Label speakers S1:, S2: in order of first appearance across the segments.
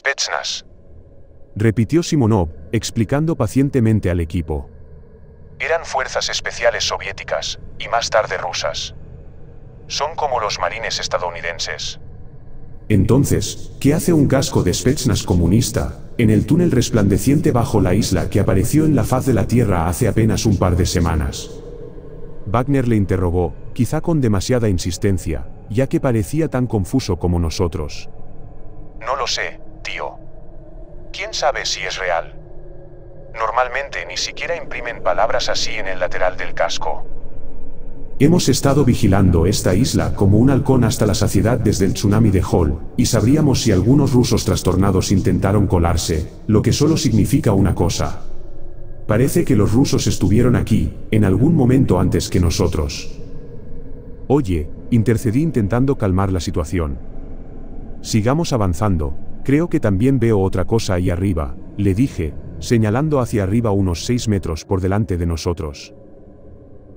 S1: Spetsnaz.
S2: Repitió Simonov, explicando pacientemente al equipo.
S1: Eran fuerzas especiales soviéticas, y más tarde rusas. Son como los marines estadounidenses.
S2: Entonces, ¿qué hace un casco de Spetsnaz comunista en el túnel resplandeciente bajo la isla que apareció en la faz de la Tierra hace apenas un par de semanas? Wagner le interrogó, quizá con demasiada insistencia, ya que parecía tan confuso como nosotros.
S1: No lo sé, tío. ¿Quién sabe si es real? Normalmente ni siquiera imprimen palabras así en el lateral del casco.
S2: Hemos estado vigilando esta isla como un halcón hasta la saciedad desde el tsunami de Hall, y sabríamos si algunos rusos trastornados intentaron colarse, lo que solo significa una cosa. Parece que los rusos estuvieron aquí, en algún momento antes que nosotros. Oye, intercedí intentando calmar la situación. Sigamos avanzando, creo que también veo otra cosa ahí arriba, le dije, señalando hacia arriba unos 6 metros por delante de nosotros.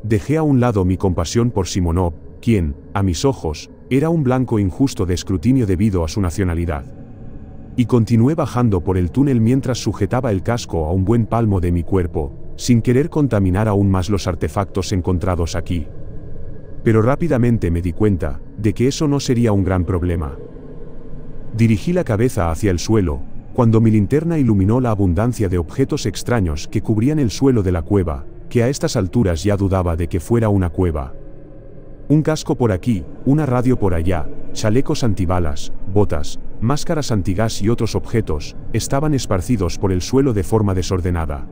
S2: Dejé a un lado mi compasión por Simonov, quien, a mis ojos, era un blanco injusto de escrutinio debido a su nacionalidad. Y continué bajando por el túnel mientras sujetaba el casco a un buen palmo de mi cuerpo, sin querer contaminar aún más los artefactos encontrados aquí. Pero rápidamente me di cuenta de que eso no sería un gran problema. Dirigí la cabeza hacia el suelo, cuando mi linterna iluminó la abundancia de objetos extraños que cubrían el suelo de la cueva, que a estas alturas ya dudaba de que fuera una cueva. Un casco por aquí, una radio por allá, chalecos antibalas, botas, máscaras antigas y otros objetos, estaban esparcidos por el suelo de forma desordenada.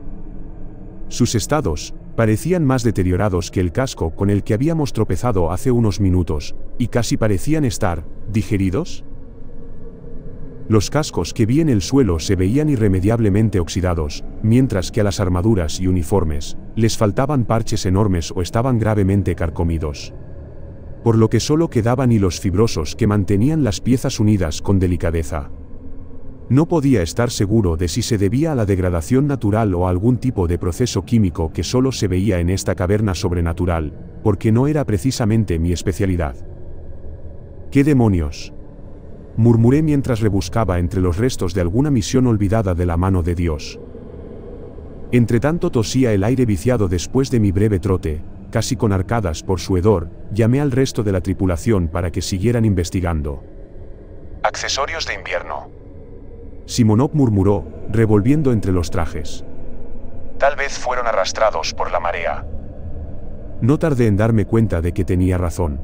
S2: Sus estados parecían más deteriorados que el casco con el que habíamos tropezado hace unos minutos, y casi parecían estar digeridos. Los cascos que vi en el suelo se veían irremediablemente oxidados, mientras que a las armaduras y uniformes les faltaban parches enormes o estaban gravemente carcomidos. Por lo que solo quedaban hilos fibrosos que mantenían las piezas unidas con delicadeza. No podía estar seguro de si se debía a la degradación natural o a algún tipo de proceso químico que solo se veía en esta caverna sobrenatural, porque no era precisamente mi especialidad. ¿Qué demonios?, murmuré mientras rebuscaba entre los restos de alguna misión olvidada de la mano de Dios. Entretanto tosía el aire viciado después de mi breve trote, casi con arcadas por su hedor. Llamé al resto de la tripulación para que siguieran investigando.
S1: Accesorios de invierno.
S2: Simonov murmuró, revolviendo entre los trajes.
S1: Tal vez fueron arrastrados por la marea.
S2: No tardé en darme cuenta de que tenía razón.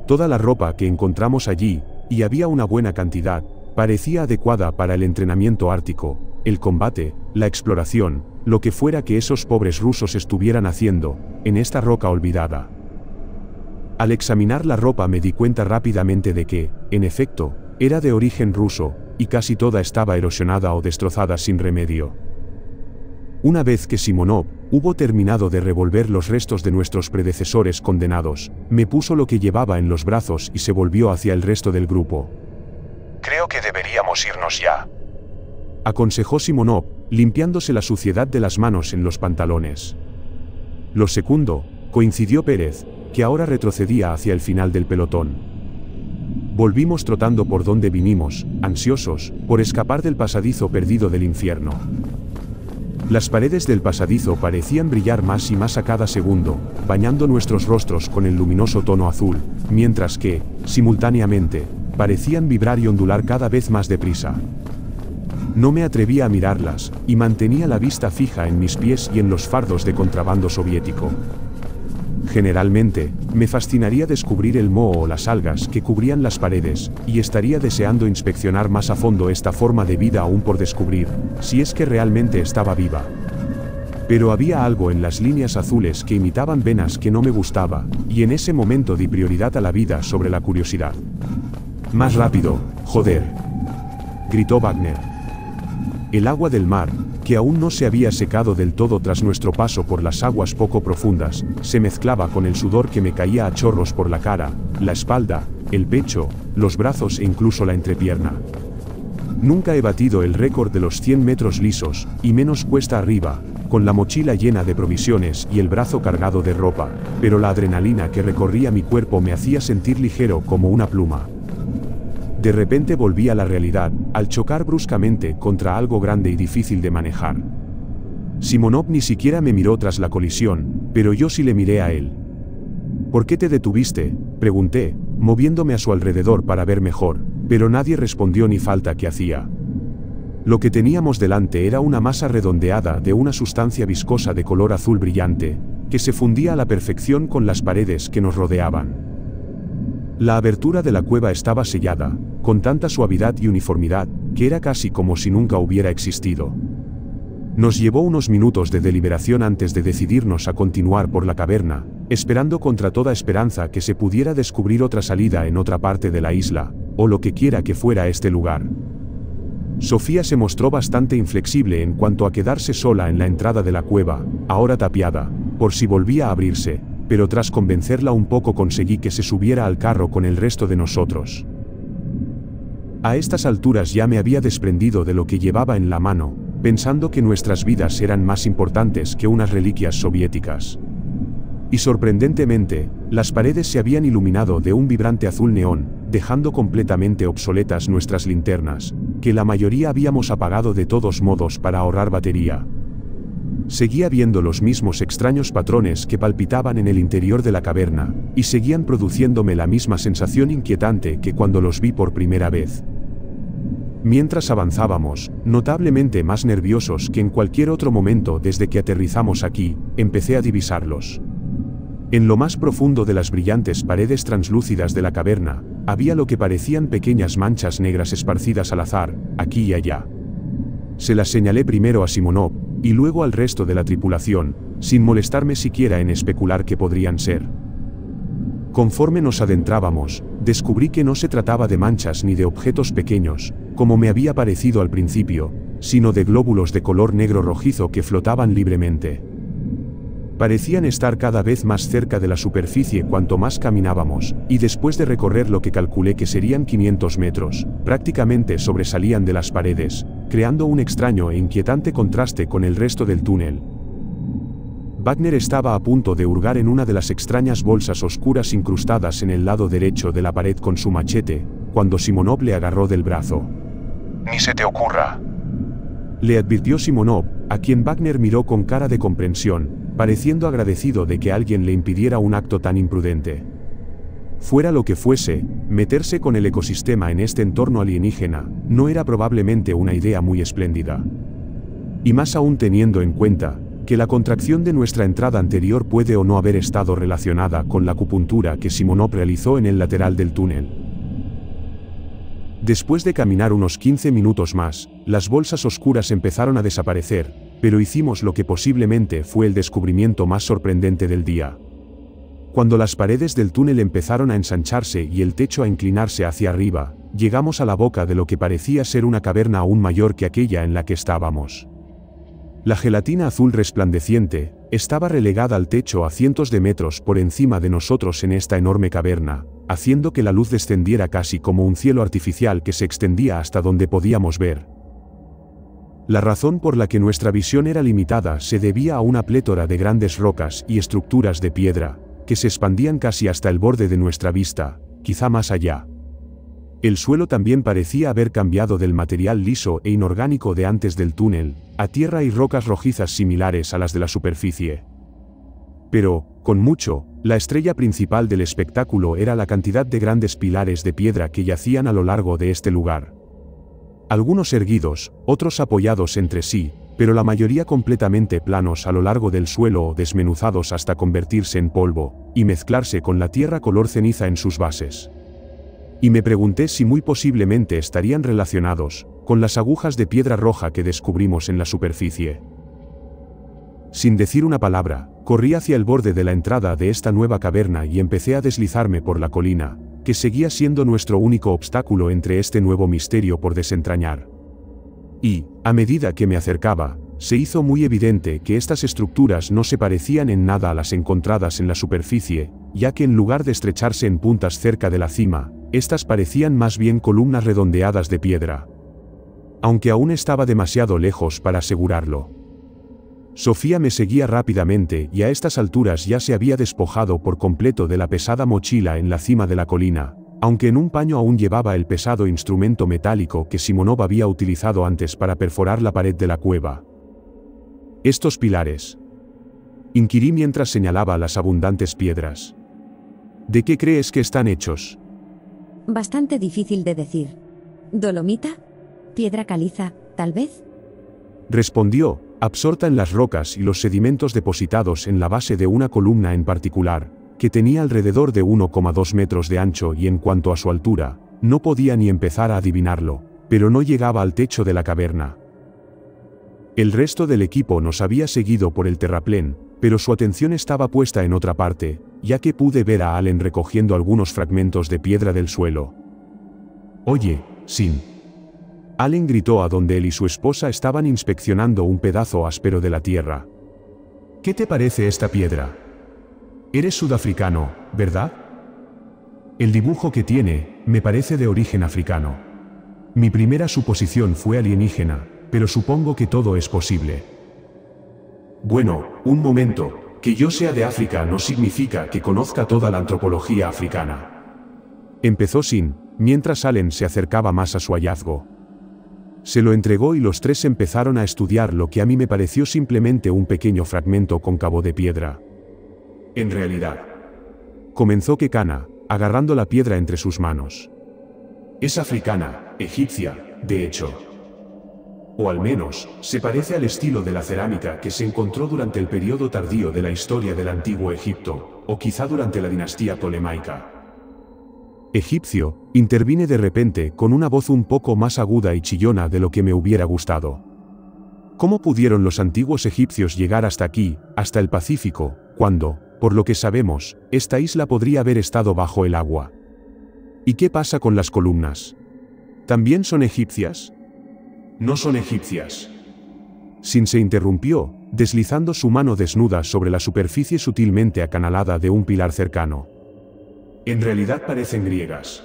S2: Toda la ropa que encontramos allí, y había una buena cantidad, parecía adecuada para el entrenamiento ártico, el combate, la exploración, lo que fuera que esos pobres rusos estuvieran haciendo en esta roca olvidada. Al examinar la ropa me di cuenta rápidamente de que, en efecto, era de origen ruso, y casi toda estaba erosionada o destrozada sin remedio. Una vez que Simonov hubo terminado de revolver los restos de nuestros predecesores condenados, me puso lo que llevaba en los brazos y se volvió hacia el resto del grupo.
S1: Creo que deberíamos irnos ya,
S2: aconsejó Simonov, limpiándose la suciedad de las manos en los pantalones. Lo segundo, coincidió Pérez, que ahora retrocedía hacia el final del pelotón. Volvimos trotando por donde vinimos, ansiosos por escapar del pasadizo perdido del infierno. Las paredes del pasadizo parecían brillar más y más a cada segundo, bañando nuestros rostros con el luminoso tono azul, mientras que, simultáneamente, parecían vibrar y ondular cada vez más deprisa. No me atrevía a mirarlas, y mantenía la vista fija en mis pies y en los fardos de contrabando soviético. Generalmente, me fascinaría descubrir el moho o las algas que cubrían las paredes, y estaría deseando inspeccionar más a fondo esta forma de vida aún por descubrir, si es que realmente estaba viva. Pero había algo en las líneas azules que imitaban venas que no me gustaba, y en ese momento di prioridad a la vida sobre la curiosidad. «Más rápido, joder», gritó Wagner. El agua del mar, que aún no se había secado del todo tras nuestro paso por las aguas poco profundas, se mezclaba con el sudor que me caía a chorros por la cara, la espalda, el pecho, los brazos e incluso la entrepierna. Nunca he batido el récord de los 100 metros lisos, y menos cuesta arriba, con la mochila llena de provisiones y el brazo cargado de ropa, pero la adrenalina que recorría mi cuerpo me hacía sentir ligero como una pluma. De repente volví a la realidad, al chocar bruscamente contra algo grande y difícil de manejar. Simonov ni siquiera me miró tras la colisión, pero yo sí le miré a él. ¿Por qué te detuviste?, pregunté, moviéndome a su alrededor para ver mejor, pero nadie respondió ni falta que hacía. Lo que teníamos delante era una masa redondeada de una sustancia viscosa de color azul brillante, que se fundía a la perfección con las paredes que nos rodeaban. La abertura de la cueva estaba sellada, con tanta suavidad y uniformidad, que era casi como si nunca hubiera existido. Nos llevó unos minutos de deliberación antes de decidirnos a continuar por la caverna, esperando contra toda esperanza que se pudiera descubrir otra salida en otra parte de la isla, o lo que quiera que fuera este lugar. Sofía se mostró bastante inflexible en cuanto a quedarse sola en la entrada de la cueva, ahora tapiada, por si volvía a abrirse, pero tras convencerla un poco conseguí que se subiera al carro con el resto de nosotros. A estas alturas ya me había desprendido de lo que llevaba en la mano, pensando que nuestras vidas eran más importantes que unas reliquias soviéticas. Y sorprendentemente, las paredes se habían iluminado de un vibrante azul neón, dejando completamente obsoletas nuestras linternas, que la mayoría habíamos apagado de todos modos para ahorrar batería. Seguía viendo los mismos extraños patrones que palpitaban en el interior de la caverna, y seguían produciéndome la misma sensación inquietante que cuando los vi por primera vez. Mientras avanzábamos, notablemente más nerviosos que en cualquier otro momento desde que aterrizamos aquí, empecé a divisarlos. En lo más profundo de las brillantes paredes translúcidas de la caverna, había lo que parecían pequeñas manchas negras esparcidas al azar, aquí y allá. Se las señalé primero a Simonov, y luego al resto de la tripulación, sin molestarme siquiera en especular qué podrían ser. Conforme nos adentrábamos, descubrí que no se trataba de manchas ni de objetos pequeños, como me había parecido al principio, sino de glóbulos de color negro rojizo que flotaban libremente. Parecían estar cada vez más cerca de la superficie cuanto más caminábamos, y después de recorrer lo que calculé que serían 500 metros, prácticamente sobresalían de las paredes, creando un extraño e inquietante contraste con el resto del túnel. Wagner estaba a punto de hurgar en una de las extrañas bolsas oscuras incrustadas en el lado derecho de la pared con su machete, cuando Simonov le agarró del brazo.
S1: Ni se te ocurra.
S2: Le advirtió Simonov, a quien Wagner miró con cara de comprensión, pareciendo agradecido de que alguien le impidiera un acto tan imprudente. Fuera lo que fuese, meterse con el ecosistema en este entorno alienígena, no era probablemente una idea muy espléndida. Y más aún teniendo en cuenta, que la contracción de nuestra entrada anterior puede o no haber estado relacionada con la acupuntura que Simonov realizó en el lateral del túnel. Después de caminar unos 15 minutos más, las bolsas oscuras empezaron a desaparecer, pero hicimos lo que posiblemente fue el descubrimiento más sorprendente del día. Cuando las paredes del túnel empezaron a ensancharse y el techo a inclinarse hacia arriba, llegamos a la boca de lo que parecía ser una caverna aún mayor que aquella en la que estábamos. La gelatina azul resplandeciente estaba relegada al techo a cientos de metros por encima de nosotros en esta enorme caverna, haciendo que la luz descendiera casi como un cielo artificial que se extendía hasta donde podíamos ver. La razón por la que nuestra visión era limitada se debía a una plétora de grandes rocas y estructuras de piedra, que se expandían casi hasta el borde de nuestra vista, quizá más allá. El suelo también parecía haber cambiado del material liso e inorgánico de antes del túnel, a tierra y rocas rojizas similares a las de la superficie. Pero, con mucho, la estrella principal del espectáculo era la cantidad de grandes pilares de piedra que yacían a lo largo de este lugar. Algunos erguidos, otros apoyados entre sí, pero la mayoría completamente planos a lo largo del suelo o desmenuzados hasta convertirse en polvo, y mezclarse con la tierra color ceniza en sus bases. Y me pregunté si muy posiblemente estarían relacionados con las agujas de piedra roja que descubrimos en la superficie. Sin decir una palabra, corrí hacia el borde de la entrada de esta nueva caverna y empecé a deslizarme por la colina, que seguía siendo nuestro único obstáculo entre este nuevo misterio por desentrañar. Y, a medida que me acercaba, se hizo muy evidente que estas estructuras no se parecían en nada a las encontradas en la superficie, ya que en lugar de estrecharse en puntas cerca de la cima, estas parecían más bien columnas redondeadas de piedra. Aunque aún estaba demasiado lejos para asegurarlo. Sofía me seguía rápidamente y a estas alturas ya se había despojado por completo de la pesada mochila en la cima de la colina, aunque en un paño aún llevaba el pesado instrumento metálico que Simonov había utilizado antes para perforar la pared de la cueva. ¿Estos pilares?, inquirí mientras señalaba las abundantes piedras. ¿De qué crees que están hechos?
S3: Bastante difícil de decir. ¿Dolomita? ¿Piedra caliza, tal vez?
S2: Respondió, absorta en las rocas y los sedimentos depositados en la base de una columna en particular, que tenía alrededor de 1,2 metros de ancho y en cuanto a su altura, no podía ni empezar a adivinarlo, pero no llegaba al techo de la caverna. El resto del equipo nos había seguido por el terraplén, pero su atención estaba puesta en otra parte, ya que pude ver a Allen recogiendo algunos fragmentos de piedra del suelo. «Oye, Sin». Allen gritó a donde él y su esposa estaban inspeccionando un pedazo áspero de la tierra. «¿Qué te parece esta piedra? Eres sudafricano, ¿verdad? El dibujo que tiene, me parece de origen africano. Mi primera suposición fue alienígena, pero supongo que todo es posible». «Bueno, un momento, que yo sea de África no significa que conozca toda la antropología africana». Empezó Sin, mientras Allen se acercaba más a su hallazgo. Se lo entregó y los tres empezaron a estudiar lo que a mí me pareció simplemente un pequeño fragmento cóncavo de piedra. «En realidad», comenzó Kekana, agarrando la piedra entre sus manos, «es africana, egipcia, de hecho. O al menos, se parece al estilo de la cerámica que se encontró durante el periodo tardío de la historia del antiguo Egipto, o quizá durante la dinastía ptolemaica». «Egipcio», intervine de repente con una voz un poco más aguda y chillona de lo que me hubiera gustado. «¿Cómo pudieron los antiguos egipcios llegar hasta aquí, hasta el Pacífico, cuando, por lo que sabemos, esta isla podría haber estado bajo el agua? ¿Y qué pasa con las columnas? ¿También son egipcias?» «No son egipcias». Sin se interrumpió, deslizando su mano desnuda sobre la superficie sutilmente acanalada de un pilar cercano. «En realidad parecen griegas».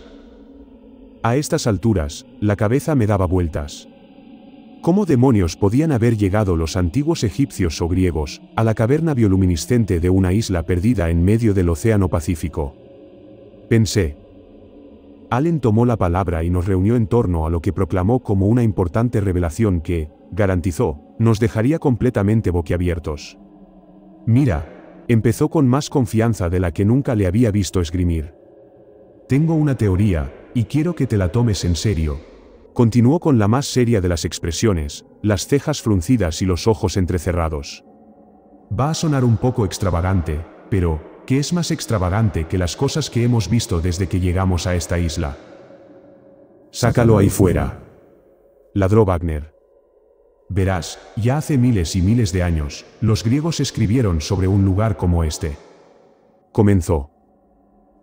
S2: A estas alturas, la cabeza me daba vueltas. ¿Cómo demonios podían haber llegado los antiguos egipcios o griegos a la caverna bioluminiscente de una isla perdida en medio del Océano Pacífico? Pensé. Allen tomó la palabra y nos reunió en torno a lo que proclamó como una importante revelación que, garantizó, nos dejaría completamente boquiabiertos. «Mira», empezó con más confianza de la que nunca le había visto esgrimir. «Tengo una teoría, y quiero que te la tomes en serio». Continuó con la más seria de las expresiones, las cejas fruncidas y los ojos entrecerrados. «Va a sonar un poco extravagante, pero, ¿qué es más extravagante que las cosas que hemos visto desde que llegamos a esta isla?» «Sácalo ahí fuera», ladró Wagner. «Verás, ya hace miles y miles de años, los griegos escribieron sobre un lugar como este». Comenzó.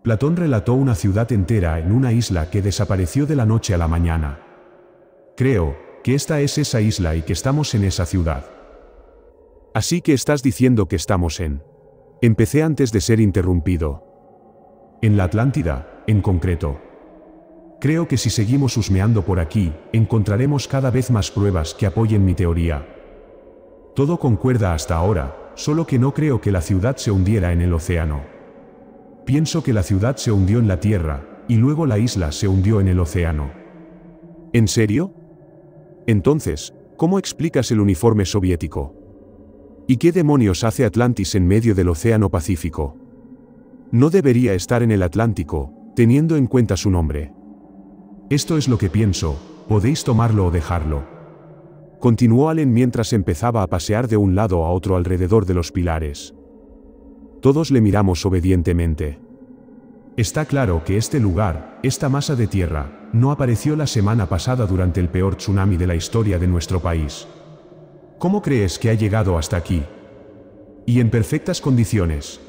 S2: «Platón relató una ciudad entera en una isla que desapareció de la noche a la mañana. Creo que esta es esa isla y que estamos en esa ciudad». «Así que estás diciendo que estamos en...». Empecé antes de ser interrumpido. «En la Atlántida, en concreto. Creo que si seguimos husmeando por aquí, encontraremos cada vez más pruebas que apoyen mi teoría. Todo concuerda hasta ahora, solo que no creo que la ciudad se hundiera en el océano. Pienso que la ciudad se hundió en la tierra, y luego la isla se hundió en el océano». ¿En serio? Entonces, ¿cómo explicas el uniforme soviético? ¿Y qué demonios hace Atlantis en medio del Océano Pacífico? No debería estar en el Atlántico, teniendo en cuenta su nombre. «Esto es lo que pienso, podéis tomarlo o dejarlo». Continuó Allen mientras empezaba a pasear de un lado a otro alrededor de los pilares. Todos le miramos obedientemente. «Está claro que este lugar, esta masa de tierra, no apareció la semana pasada durante el peor tsunami de la historia de nuestro país. ¿Cómo crees que ha llegado hasta aquí? Y en perfectas condiciones».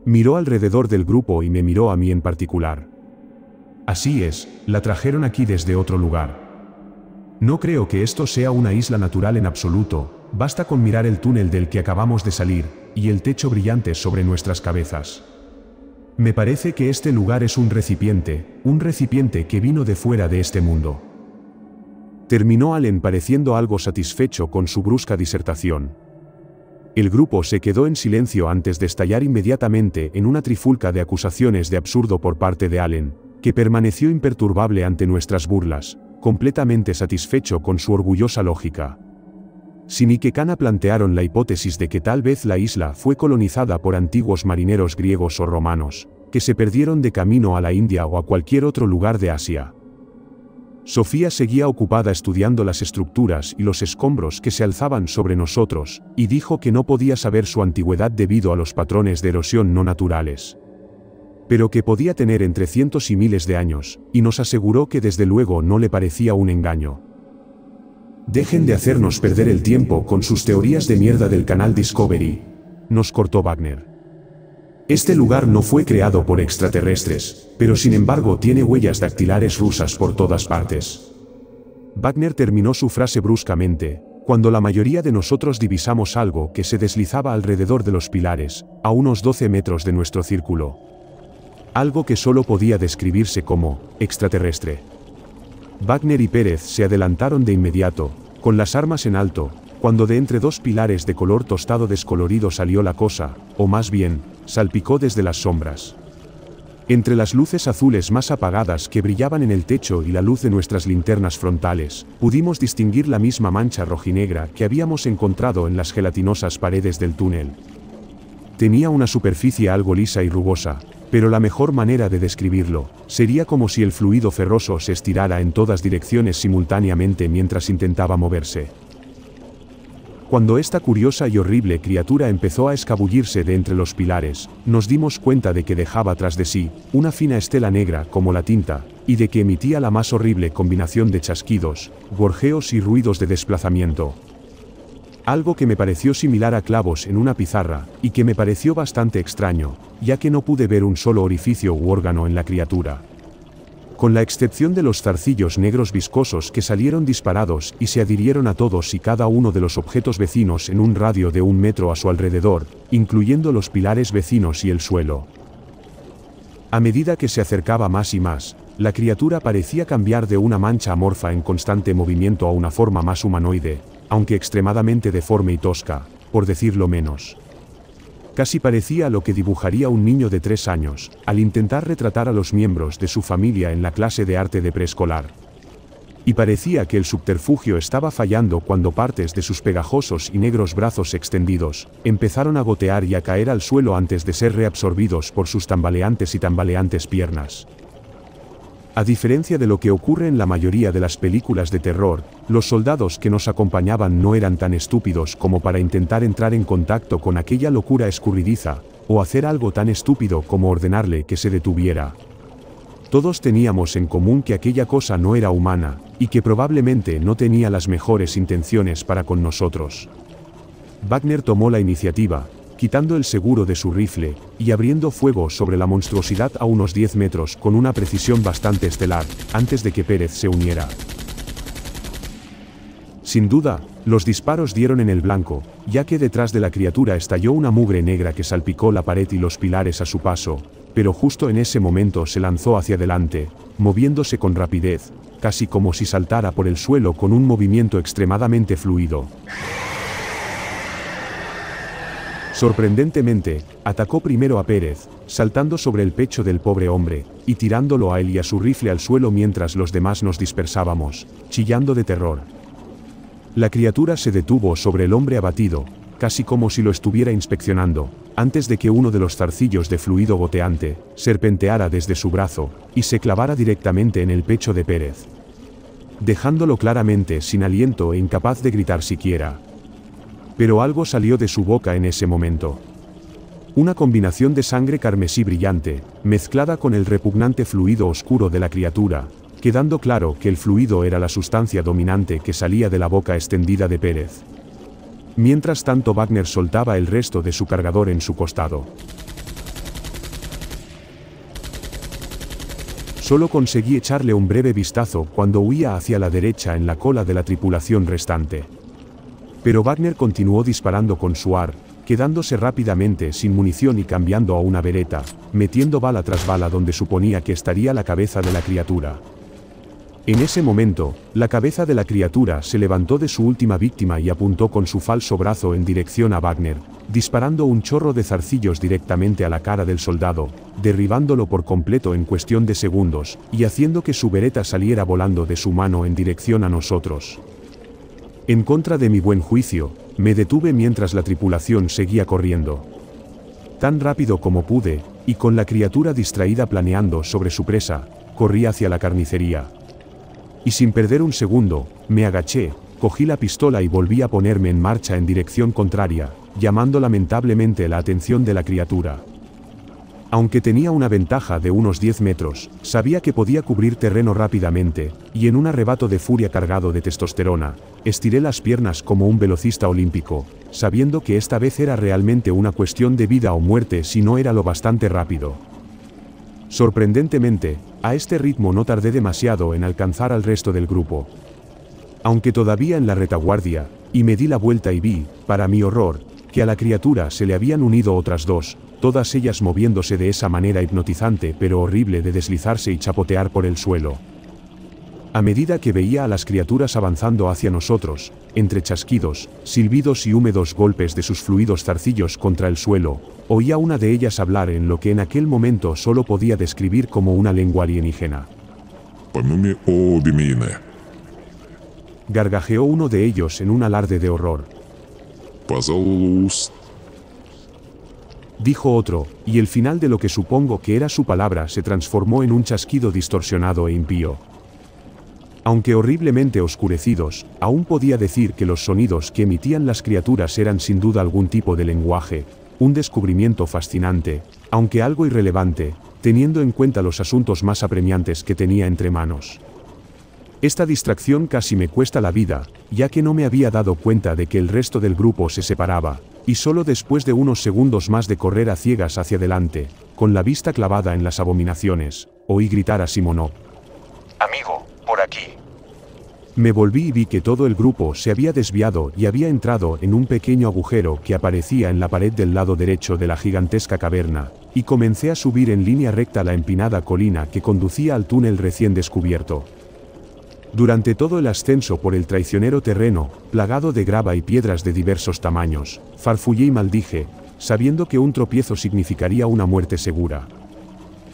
S2: Miró alrededor del grupo y me miró a mí en particular. «Así es, la trajeron aquí desde otro lugar. No creo que esto sea una isla natural en absoluto, basta con mirar el túnel del que acabamos de salir, y el techo brillante sobre nuestras cabezas. Me parece que este lugar es un recipiente que vino de fuera de este mundo». Terminó Allen pareciendo algo satisfecho con su brusca disertación. El grupo se quedó en silencio antes de estallar inmediatamente en una trifulca de acusaciones de absurdo por parte de Allen, que permaneció imperturbable ante nuestras burlas, completamente satisfecho con su orgullosa lógica. Sin y que Kana plantearon la hipótesis de que tal vez la isla fue colonizada por antiguos marineros griegos o romanos, que se perdieron de camino a la India o a cualquier otro lugar de Asia. Sofía seguía ocupada estudiando las estructuras y los escombros que se alzaban sobre nosotros, y dijo que no podía saber su antigüedad debido a los patrones de erosión no naturales, pero que podía tener entre cientos y miles de años, y nos aseguró que desde luego no le parecía un engaño. «Dejen de hacernos perder el tiempo con sus teorías de mierda del canal Discovery», nos cortó Wagner. «Este lugar no fue creado por extraterrestres, pero sin embargo tiene huellas dactilares rusas por todas partes». Wagner terminó su frase bruscamente, cuando la mayoría de nosotros divisamos algo que se deslizaba alrededor de los pilares, a unos 12 metros de nuestro círculo. Algo que solo podía describirse como extraterrestre. Wagner y Pérez se adelantaron de inmediato, con las armas en alto, cuando de entre dos pilares de color tostado descolorido salió la cosa, o más bien, salpicó desde las sombras. Entre las luces azules más apagadas que brillaban en el techo y la luz de nuestras linternas frontales, pudimos distinguir la misma mancha rojinegra que habíamos encontrado en las gelatinosas paredes del túnel. Tenía una superficie algo lisa y rugosa, pero la mejor manera de describirlo sería como si el fluido ferroso se estirara en todas direcciones simultáneamente mientras intentaba moverse. Cuando esta curiosa y horrible criatura empezó a escabullirse de entre los pilares, nos dimos cuenta de que dejaba tras de sí una fina estela negra como la tinta, y de que emitía la más horrible combinación de chasquidos, gorjeos y ruidos de desplazamiento. Algo que me pareció similar a clavos en una pizarra, y que me pareció bastante extraño, ya que no pude ver un solo orificio u órgano en la criatura. Con la excepción de los zarcillos negros viscosos que salieron disparados y se adhirieron a todos y cada uno de los objetos vecinos en un radio de 1 metro a su alrededor, incluyendo los pilares vecinos y el suelo. A medida que se acercaba más y más, la criatura parecía cambiar de una mancha amorfa en constante movimiento a una forma más humanoide, aunque extremadamente deforme y tosca, por decirlo menos. Casi parecía lo que dibujaría un niño de 3 años, al intentar retratar a los miembros de su familia en la clase de arte de preescolar. Y parecía que el subterfugio estaba fallando cuando partes de sus pegajosos y negros brazos extendidos empezaron a gotear y a caer al suelo antes de ser reabsorbidos por sus tambaleantes y tambaleantes piernas. A diferencia de lo que ocurre en la mayoría de las películas de terror, los soldados que nos acompañaban no eran tan estúpidos como para intentar entrar en contacto con aquella locura escurridiza, o hacer algo tan estúpido como ordenarle que se detuviera. Todos teníamos en común que aquella cosa no era humana, y que probablemente no tenía las mejores intenciones para con nosotros. Wagner tomó la iniciativa, quitando el seguro de su rifle, y abriendo fuego sobre la monstruosidad a unos 10 metros con una precisión bastante estelar, antes de que Pérez se uniera. Sin duda, los disparos dieron en el blanco, ya que detrás de la criatura estalló una mugre negra que salpicó la pared y los pilares a su paso, pero justo en ese momento se lanzó hacia adelante, moviéndose con rapidez, casi como si saltara por el suelo con un movimiento extremadamente fluido. Sorprendentemente, atacó primero a Pérez, saltando sobre el pecho del pobre hombre, y tirándolo a él y a su rifle al suelo mientras los demás nos dispersábamos, chillando de terror. La criatura se detuvo sobre el hombre abatido, casi como si lo estuviera inspeccionando, antes de que uno de los zarcillos de fluido goteante serpenteara desde su brazo, y se clavara directamente en el pecho de Pérez, dejándolo claramente sin aliento e incapaz de gritar siquiera. Pero algo salió de su boca en ese momento. Una combinación de sangre carmesí brillante, mezclada con el repugnante fluido oscuro de la criatura, quedando claro que el fluido era la sustancia dominante que salía de la boca extendida de Pérez. Mientras tanto Wagner soltaba el resto de su cargador en su costado. Solo conseguí echarle un breve vistazo cuando huía hacia la derecha en la cola de la tripulación restante. Pero Wagner continuó disparando con su AR, quedándose rápidamente sin munición y cambiando a una Beretta, metiendo bala tras bala donde suponía que estaría la cabeza de la criatura. En ese momento, la cabeza de la criatura se levantó de su última víctima y apuntó con su falso brazo en dirección a Wagner, disparando un chorro de zarcillos directamente a la cara del soldado, derribándolo por completo en cuestión de segundos, y haciendo que su bereta saliera volando de su mano en dirección a nosotros. En contra de mi buen juicio, me detuve mientras la tripulación seguía corriendo. Tan rápido como pude, y con la criatura distraída planeando sobre su presa, corrí hacia la carnicería. Y sin perder un segundo, me agaché, cogí la pistola y volví a ponerme en marcha en dirección contraria, llamando lamentablemente la atención de la criatura. Aunque tenía una ventaja de unos 10 metros, sabía que podía cubrir terreno rápidamente, y en un arrebato de furia cargado de testosterona, estiré las piernas como un velocista olímpico, sabiendo que esta vez era realmente una cuestión de vida o muerte si no era lo bastante rápido. Sorprendentemente, a este ritmo no tardé demasiado en alcanzar al resto del grupo. Aunque todavía en la retaguardia, y me di la vuelta y vi, para mi horror, que a la criatura se le habían unido otras dos, todas ellas moviéndose de esa manera hipnotizante pero horrible de deslizarse y chapotear por el suelo. A medida que veía a las criaturas avanzando hacia nosotros, entre chasquidos, silbidos y húmedos golpes de sus fluidos zarcillos contra el suelo, oía una de ellas hablar en lo que en aquel momento solo podía describir como una lengua alienígena. Gargajeó uno de ellos en un alarde de horror. Dijo otro, y el final de lo que supongo que era su palabra se transformó en un chasquido distorsionado e impío. Aunque horriblemente oscurecidos, aún podía decir que los sonidos que emitían las criaturas eran sin duda algún tipo de lenguaje, un descubrimiento fascinante, aunque algo irrelevante, teniendo en cuenta los asuntos más apremiantes que tenía entre manos. Esta distracción casi me cuesta la vida, ya que no me había dado cuenta de que el resto del grupo se separaba, y solo después de unos segundos más de correr a ciegas hacia adelante, con la vista clavada en las abominaciones, oí gritar a Simonov.
S1: Amigo, por aquí.
S2: Me volví y vi que todo el grupo se había desviado y había entrado en un pequeño agujero que aparecía en la pared del lado derecho de la gigantesca caverna, y comencé a subir en línea recta la empinada colina que conducía al túnel recién descubierto. Durante todo el ascenso por el traicionero terreno, plagado de grava y piedras de diversos tamaños, farfullé y maldije, sabiendo que un tropiezo significaría una muerte segura.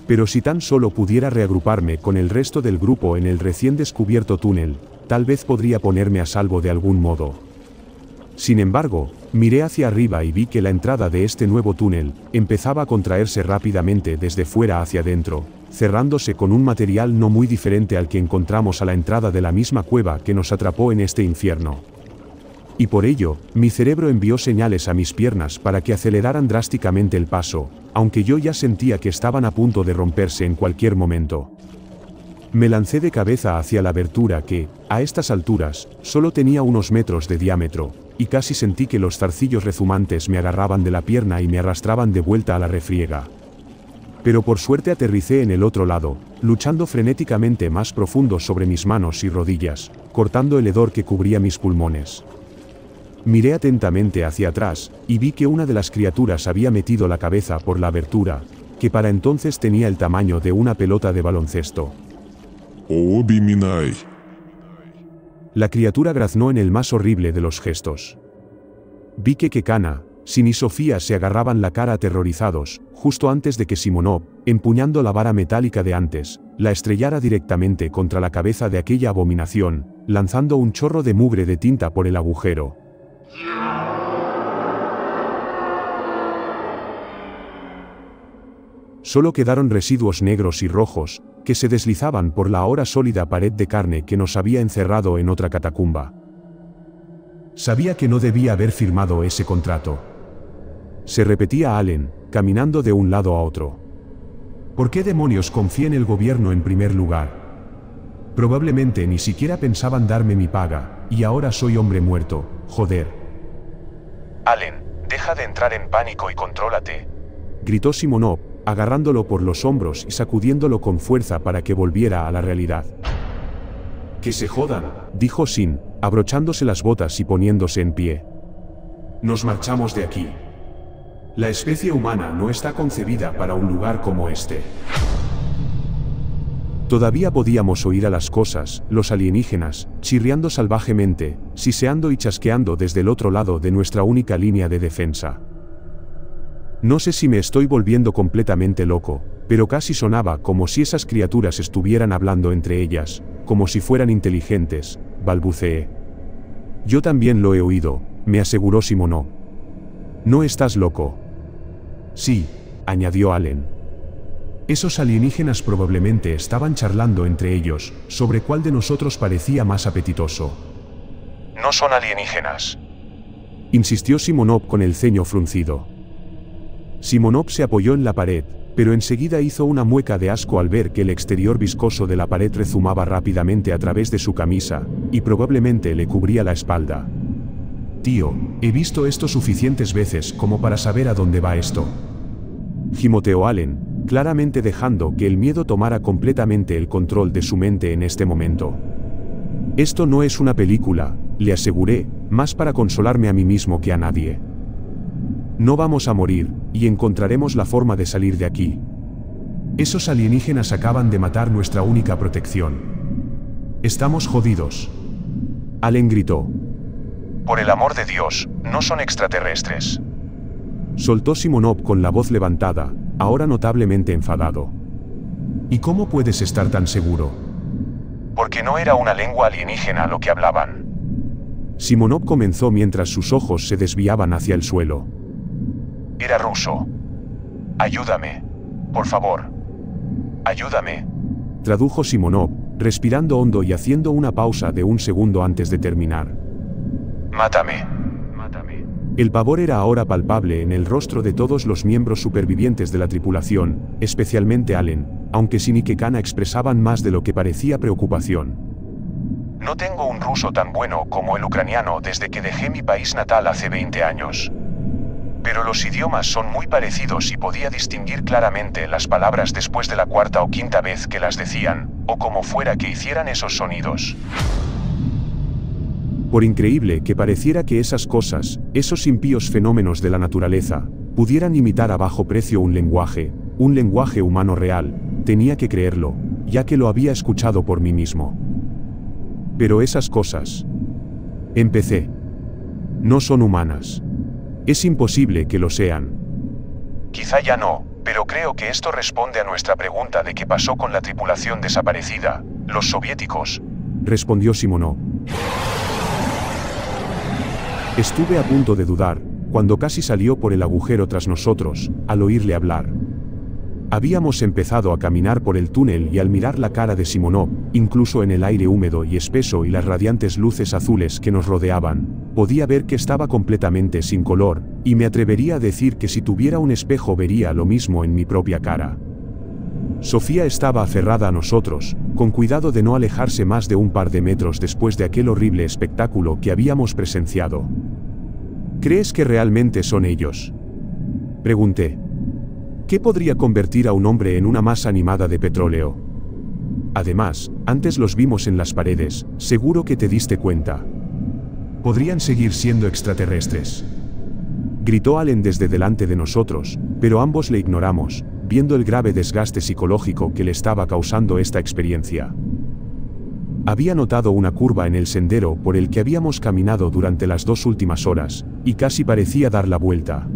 S2: Pero si tan solo pudiera reagruparme con el resto del grupo en el recién descubierto túnel, tal vez podría ponerme a salvo de algún modo. Sin embargo, miré hacia arriba y vi que la entrada de este nuevo túnel empezaba a contraerse rápidamente desde fuera hacia adentro, cerrándose con un material no muy diferente al que encontramos a la entrada de la misma cueva que nos atrapó en este infierno. Y por ello, mi cerebro envió señales a mis piernas para que aceleraran drásticamente el paso, aunque yo ya sentía que estaban a punto de romperse en cualquier momento. Me lancé de cabeza hacia la abertura que, a estas alturas, solo tenía unos metros de diámetro, y casi sentí que los zarcillos rezumantes me agarraban de la pierna y me arrastraban de vuelta a la refriega. Pero por suerte aterricé en el otro lado, luchando frenéticamente más profundo sobre mis manos y rodillas, cortando el hedor que cubría mis pulmones. Miré atentamente hacia atrás, y vi que una de las criaturas había metido la cabeza por la abertura, que para entonces tenía el tamaño de una pelota de baloncesto. La criatura graznó en el más horrible de los gestos. Vi que Kekana, Sin y Sofía se agarraban la cara aterrorizados, justo antes de que Simonov, empuñando la vara metálica de antes, la estrellara directamente contra la cabeza de aquella abominación, lanzando un chorro de mugre de tinta por el agujero. Solo quedaron residuos negros y rojos, que se deslizaban por la ahora sólida pared de carne que nos había encerrado en otra catacumba. Sabía que no debía haber firmado ese contrato. Se repetía Allen, caminando de un lado a otro. ¿Por qué demonios confié en el gobierno en primer lugar? Probablemente ni siquiera pensaban darme mi paga, y ahora soy hombre muerto, joder.
S1: Allen, deja de entrar en pánico y contrólate.
S2: Gritó Simonov, agarrándolo por los hombros y sacudiéndolo con fuerza para que volviera a la realidad. «Que se jodan», dijo Sin, abrochándose las botas y poniéndose en pie. «Nos marchamos de aquí. La especie humana no está concebida para un lugar como este». Todavía podíamos oír a las cosas, los alienígenas, chirriando salvajemente, siseando y chasqueando desde el otro lado de nuestra única línea de defensa. No sé si me estoy volviendo completamente loco, pero casi sonaba como si esas criaturas estuvieran hablando entre ellas, como si fueran inteligentes, balbuceé. Yo también lo he oído, me aseguró Simonov. ¿No estás loco? Sí, añadió Allen. Esos alienígenas probablemente estaban charlando entre ellos, sobre cuál de nosotros parecía más apetitoso.
S1: No son alienígenas,
S2: insistió Simonov con el ceño fruncido. Simonov se apoyó en la pared, pero enseguida hizo una mueca de asco al ver que el exterior viscoso de la pared rezumaba rápidamente a través de su camisa, y probablemente le cubría la espalda. Tío, he visto esto suficientes veces como para saber a dónde va esto. Gimoteó Allen, claramente dejando que el miedo tomara completamente el control de su mente en este momento. Esto no es una película, le aseguré, más para consolarme a mí mismo que a nadie. No vamos a morir, y encontraremos la forma de salir de aquí. Esos alienígenas acaban de matar nuestra única protección. Estamos jodidos. Allen gritó.
S1: Por el amor de Dios, no son extraterrestres.
S2: Soltó Simonov con la voz levantada, ahora notablemente enfadado. ¿Y cómo puedes estar tan seguro?
S1: Porque no era una lengua alienígena lo que hablaban.
S2: Simonov comenzó mientras sus ojos se desviaban hacia el suelo.
S1: Era ruso. Ayúdame. Por favor. Ayúdame.
S2: Tradujo Simonov, respirando hondo y haciendo una pausa de un segundo antes de terminar.
S1: Mátame.
S2: El pavor era ahora palpable en el rostro de todos los miembros supervivientes de la tripulación, especialmente Allen, aunque Sin y Kekana expresaban más de lo que parecía preocupación.
S1: No tengo un ruso tan bueno como el ucraniano desde que dejé mi país natal hace 20 años. Pero los idiomas son muy parecidos y podía distinguir claramente las palabras después de la cuarta o quinta vez que las decían, o como fuera que hicieran esos sonidos.
S2: Por increíble que pareciera que esas cosas, esos impíos fenómenos de la naturaleza, pudieran imitar a bajo precio un lenguaje humano real, tenía que creerlo, ya que lo había escuchado por mí mismo. Pero esas cosas, empecé, no son humanas. Es imposible que lo sean.
S1: Quizá ya no, pero creo que esto responde a nuestra pregunta de qué pasó con la tripulación desaparecida, los soviéticos.
S2: Respondió Simonov. Estuve a punto de dudar, cuando casi salió por el agujero tras nosotros, al oírle hablar. Habíamos empezado a caminar por el túnel y al mirar la cara de Simonov, incluso en el aire húmedo y espeso y las radiantes luces azules que nos rodeaban, podía ver que estaba completamente sin color, y me atrevería a decir que si tuviera un espejo vería lo mismo en mi propia cara. Sofía estaba aferrada a nosotros, con cuidado de no alejarse más de un par de metros después de aquel horrible espectáculo que habíamos presenciado. ¿Crees que realmente son ellos? Pregunté. ¿Qué podría convertir a un hombre en una masa animada de petróleo? Además, antes los vimos en las paredes, seguro que te diste cuenta. Podrían seguir siendo extraterrestres. Gritó Allen desde delante de nosotros, pero ambos le ignoramos, viendo el grave desgaste psicológico que le estaba causando esta experiencia. Había notado una curva en el sendero por el que habíamos caminado durante las 2 últimas horas, y casi parecía dar la vuelta.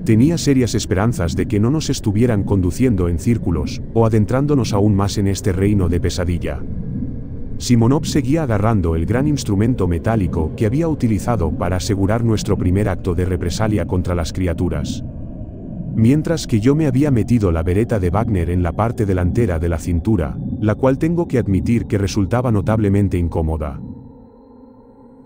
S2: Tenía serias esperanzas de que no nos estuvieran conduciendo en círculos, o adentrándonos aún más en este reino de pesadilla. Simonov seguía agarrando el gran instrumento metálico que había utilizado para asegurar nuestro primer acto de represalia contra las criaturas. Mientras que yo me había metido la bereta de Wagner en la parte delantera de la cintura, la cual tengo que admitir que resultaba notablemente incómoda.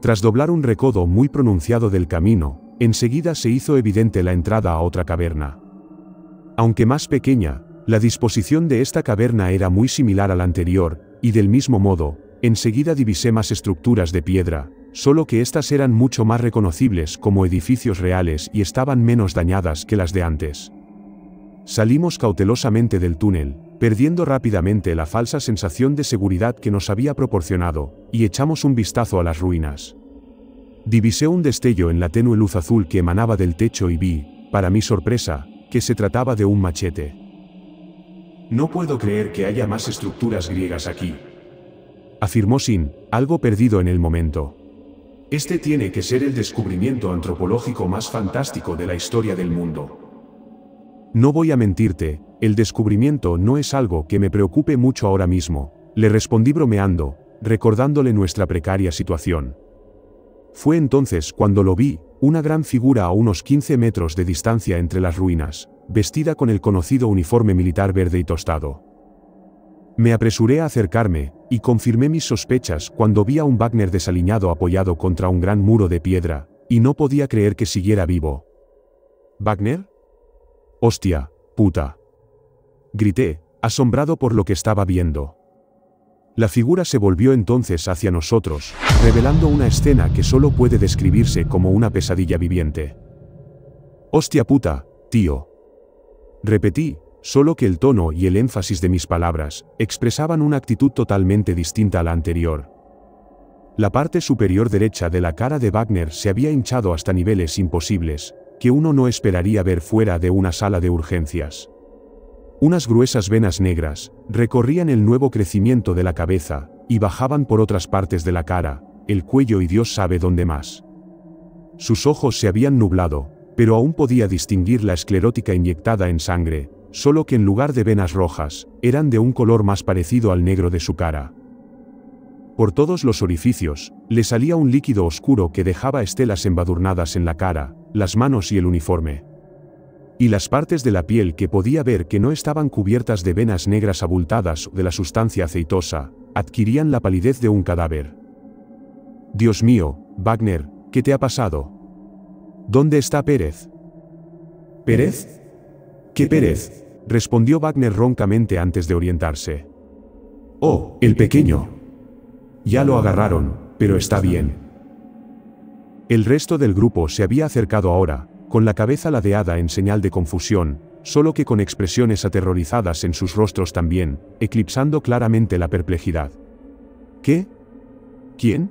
S2: Tras doblar un recodo muy pronunciado del camino, enseguida se hizo evidente la entrada a otra caverna. Aunque más pequeña, la disposición de esta caverna era muy similar a la anterior, y del mismo modo, enseguida divisé más estructuras de piedra, solo que estas eran mucho más reconocibles como edificios reales y estaban menos dañadas que las de antes. Salimos cautelosamente del túnel, perdiendo rápidamente la falsa sensación de seguridad que nos había proporcionado, y echamos un vistazo a las ruinas. Divisé un destello en la tenue luz azul que emanaba del techo y vi, para mi sorpresa, que se trataba de un machete. No puedo creer que haya más estructuras griegas aquí, afirmó Sin, algo perdido en el momento. Este tiene que ser el descubrimiento antropológico más fantástico de la historia del mundo. No voy a mentirte, el descubrimiento no es algo que me preocupe mucho ahora mismo, le respondí bromeando, recordándole nuestra precaria situación. Fue entonces cuando lo vi, una gran figura a unos 15 metros de distancia entre las ruinas, vestida con el conocido uniforme militar verde y tostado. Me apresuré a acercarme, y confirmé mis sospechas cuando vi a un Wagner desaliñado apoyado contra un gran muro de piedra, y no podía creer que siguiera vivo. ¿Wagner? ¡Hostia, puta! Grité, asombrado por lo que estaba viendo. La figura se volvió entonces hacia nosotros, revelando una escena que solo puede describirse como una pesadilla viviente. ¡Hostia puta, tío! Repetí, solo que el tono y el énfasis de mis palabras expresaban una actitud totalmente distinta a la anterior. La parte superior derecha de la cara de Wagner se había hinchado hasta niveles imposibles, que uno no esperaría ver fuera de una sala de urgencias. Unas gruesas venas negras recorrían el nuevo crecimiento de la cabeza y bajaban por otras partes de la cara, el cuello y Dios sabe dónde más. Sus ojos se habían nublado, pero aún podía distinguir la esclerótica inyectada en sangre, solo que en lugar de venas rojas, eran de un color más parecido al negro de su cara. Por todos los orificios, le salía un líquido oscuro que dejaba estelas embadurnadas en la cara, las manos y el uniforme. Y las partes de la piel que podía ver que no estaban cubiertas de venas negras abultadas o de la sustancia aceitosa, adquirían la palidez de un cadáver. Dios mío, Wagner, ¿qué te ha pasado? ¿Dónde está Pérez?
S4: ¿Pérez? ¿Qué Pérez?
S2: Respondió Wagner roncamente antes de orientarse.
S4: Oh, el pequeño. Ya lo agarraron, pero está bien.
S2: El resto del grupo se había acercado ahora, con la cabeza ladeada en señal de confusión, solo que con expresiones aterrorizadas en sus rostros también, eclipsando claramente la perplejidad. ¿Qué? ¿Quién?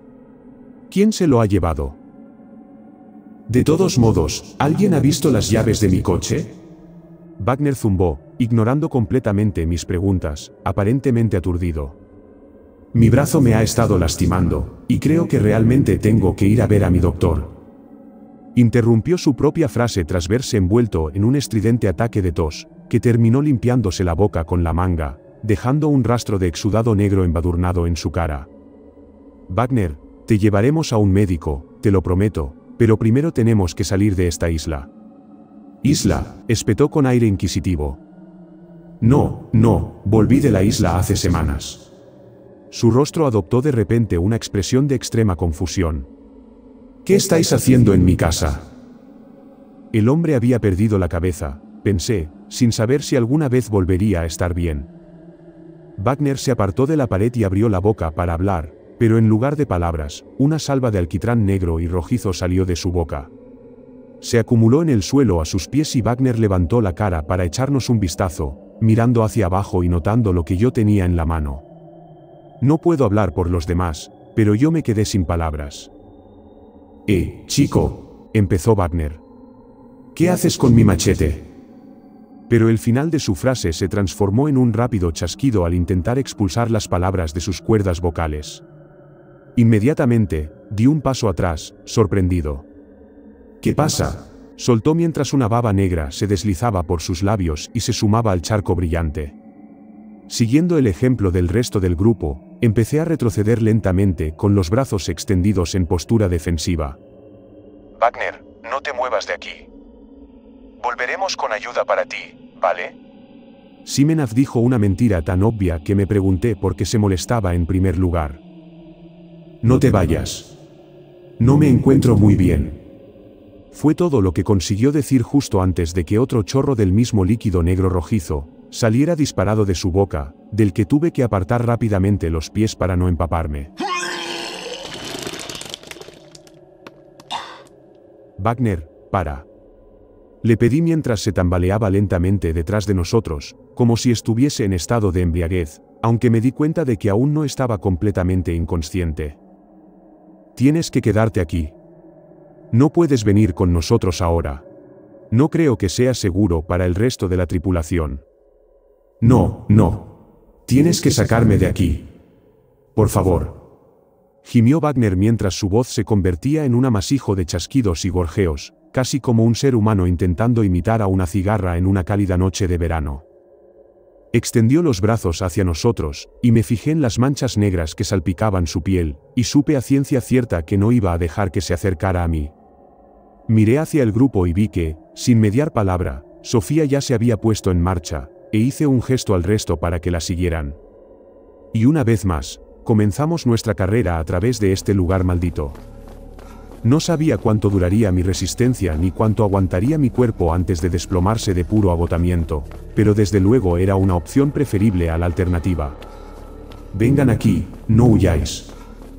S2: ¿Quién se lo ha llevado?
S4: De todos modos, ¿alguien ha visto las llaves de mi coche?
S2: Wagner zumbó, ignorando completamente mis preguntas, aparentemente aturdido.
S4: Mi brazo me ha estado lastimando, y creo que realmente tengo que ir a ver a mi doctor.
S2: Interrumpió su propia frase tras verse envuelto en un estridente ataque de tos, que terminó limpiándose la boca con la manga, dejando un rastro de exudado negro embadurnado en su cara. Wagner, te llevaremos a un médico, te lo prometo, pero primero tenemos que salir de esta isla.
S4: ¿Isla?
S2: Espetó con aire inquisitivo.
S4: No, volví de la isla hace semanas.
S2: Su rostro adoptó de repente una expresión de extrema confusión.
S4: ¿Qué estáis haciendo en mi casa?
S2: El hombre había perdido la cabeza, pensé, sin saber si alguna vez volvería a estar bien. Wagner se apartó de la pared y abrió la boca para hablar, pero en lugar de palabras, una salva de alquitrán negro y rojizo salió de su boca. Se acumuló en el suelo a sus pies y Wagner levantó la cara para echarnos un vistazo, mirando hacia abajo y notando lo que yo tenía en la mano. No puedo hablar por los demás, pero yo me quedé sin palabras.
S4: Chico,
S2: empezó Wagner.
S4: ¿Qué haces con mi machete?
S2: Pero el final de su frase se transformó en un rápido chasquido al intentar expulsar las palabras de sus cuerdas vocales. Inmediatamente, di un paso atrás, sorprendido.
S4: ¿Qué pasa?
S2: Soltó mientras una baba negra se deslizaba por sus labios y se sumaba al charco brillante. Siguiendo el ejemplo del resto del grupo, empecé a retroceder lentamente con los brazos extendidos en postura defensiva.
S1: Wagner, no te muevas de aquí. Volveremos con ayuda para ti, ¿vale?
S2: Simenov dijo una mentira tan obvia que me pregunté por qué se molestaba en primer lugar.
S4: No te vayas. No me encuentro muy bien.
S2: Fue todo lo que consiguió decir justo antes de que otro chorro del mismo líquido negro rojizo saliera disparado de su boca, del que tuve que apartar rápidamente los pies para no empaparme. Wagner, para. Le pedí mientras se tambaleaba lentamente detrás de nosotros, como si estuviese en estado de embriaguez, aunque me di cuenta de que aún no estaba completamente inconsciente. Tienes que quedarte aquí. No puedes venir con nosotros ahora. No creo que sea seguro para el resto de la tripulación.
S4: No. Tienes que sacarme de aquí. Por favor.
S2: Gimió Wagner mientras su voz se convertía en un amasijo de chasquidos y gorjeos, casi como un ser humano intentando imitar a una cigarra en una cálida noche de verano. Extendió los brazos hacia nosotros, y me fijé en las manchas negras que salpicaban su piel, y supe a ciencia cierta que no iba a dejar que se acercara a mí. Miré hacia el grupo y vi que, sin mediar palabra, Sofía ya se había puesto en marcha, e hice un gesto al resto para que la siguieran. Y una vez más, comenzamos nuestra carrera a través de este lugar maldito. No sabía cuánto duraría mi resistencia ni cuánto aguantaría mi cuerpo antes de desplomarse de puro agotamiento, pero desde luego era una opción preferible a la alternativa. «Vengan aquí, no huyáis»,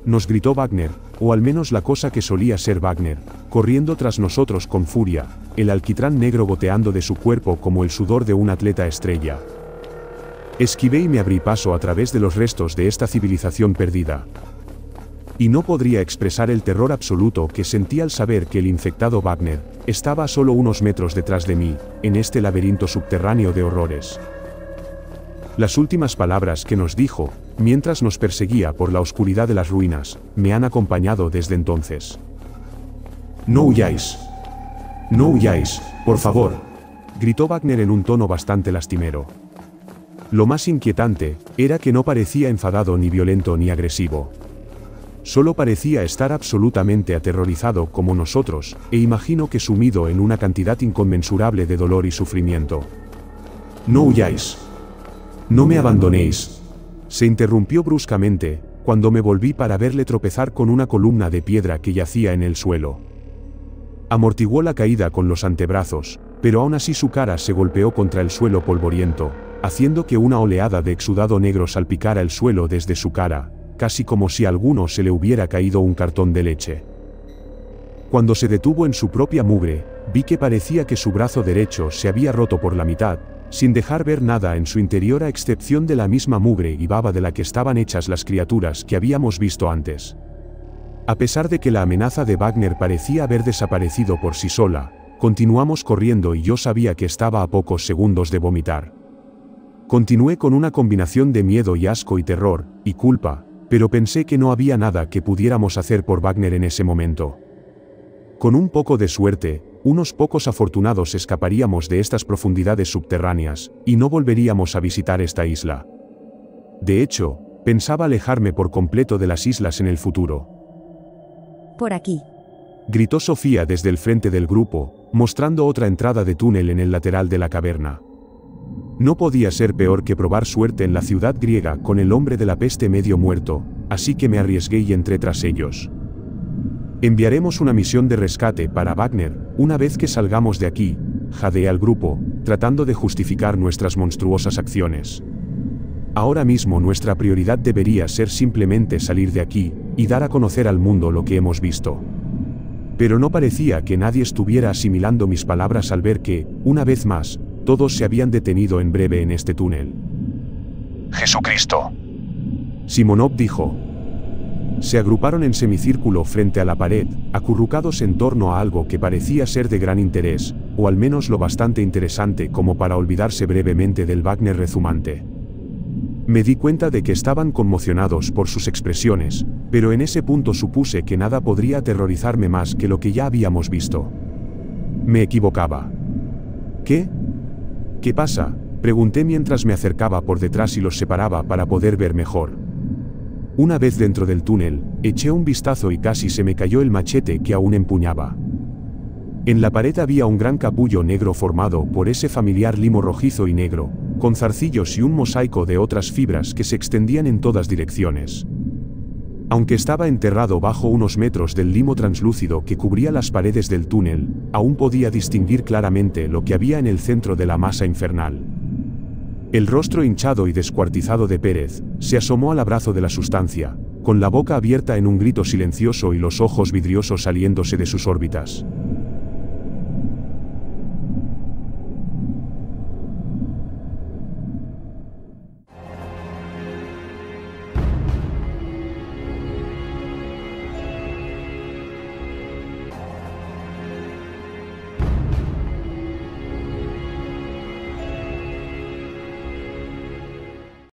S2: nos gritó Wagner, o al menos la cosa que solía ser Wagner, corriendo tras nosotros con furia, el alquitrán negro goteando de su cuerpo como el sudor de un atleta estrella. Esquivé y me abrí paso a través de los restos de esta civilización perdida. Y no podría expresar el terror absoluto que sentí al saber que el infectado Wagner estaba a solo unos metros detrás de mí, en este laberinto subterráneo de horrores. Las últimas palabras que nos dijo, mientras nos perseguía por la oscuridad de las ruinas, me han acompañado desde entonces. «No huyáis. No huyáis, por favor», gritó Wagner en un tono bastante lastimero. Lo más inquietante era que no parecía enfadado ni violento ni agresivo. Solo parecía estar absolutamente aterrorizado como nosotros, e imagino que sumido en una cantidad inconmensurable de dolor y sufrimiento. «No huyáis. No me abandonéis», se interrumpió bruscamente, cuando me volví para verle tropezar con una columna de piedra que yacía en el suelo. Amortiguó la caída con los antebrazos, pero aún así su cara se golpeó contra el suelo polvoriento, haciendo que una oleada de exudado negro salpicara el suelo desde su cara, casi como si a alguno se le hubiera caído un cartón de leche. Cuando se detuvo en su propia mugre, vi que parecía que su brazo derecho se había roto por la mitad, sin dejar ver nada en su interior a excepción de la misma mugre y baba de la que estaban hechas las criaturas que habíamos visto antes. A pesar de que la amenaza de Wagner parecía haber desaparecido por sí sola, continuamos corriendo y yo sabía que estaba a pocos segundos de vomitar. Continué con una combinación de miedo y asco y terror, y culpa, pero pensé que no había nada que pudiéramos hacer por Wagner en ese momento. Con un poco de suerte, unos pocos afortunados escaparíamos de estas profundidades subterráneas, y no volveríamos a visitar esta isla. De hecho, pensaba alejarme por completo de las islas en el futuro.
S3: Por aquí.
S2: Gritó Sofía desde el frente del grupo, mostrando otra entrada de túnel en el lateral de la caverna. No podía ser peor que probar suerte en la ciudad griega con el hombre de la peste medio muerto, así que me arriesgué y entré tras ellos. «Enviaremos una misión de rescate para Wagner, una vez que salgamos de aquí», jadeé al grupo, tratando de justificar nuestras monstruosas acciones. Ahora mismo nuestra prioridad debería ser simplemente salir de aquí, y dar a conocer al mundo lo que hemos visto. Pero no parecía que nadie estuviera asimilando mis palabras al ver que, una vez más, todos se habían detenido en breve en este túnel.
S1: «Jesucristo»,
S2: Simonov dijo. Se agruparon en semicírculo frente a la pared, acurrucados en torno a algo que parecía ser de gran interés, o al menos lo bastante interesante como para olvidarse brevemente del Wagner rezumante. Me di cuenta de que estaban conmocionados por sus expresiones, pero en ese punto supuse que nada podría aterrorizarme más que lo que ya habíamos visto. Me equivocaba. ¿Qué? ¿Qué pasa?, pregunté mientras me acercaba por detrás y los separaba para poder ver mejor. Una vez dentro del túnel, eché un vistazo y casi se me cayó el machete que aún empuñaba. En la pared había un gran capullo negro formado por ese familiar limo rojizo y negro, con zarcillos y un mosaico de otras fibras que se extendían en todas direcciones. Aunque estaba enterrado bajo unos metros del limo translúcido que cubría las paredes del túnel, aún podía distinguir claramente lo que había en el centro de la masa infernal. El rostro hinchado y descuartizado de Pérez se asomó al abrazo de la sustancia, con la boca abierta en un grito silencioso y los ojos vidriosos saliéndose de sus órbitas.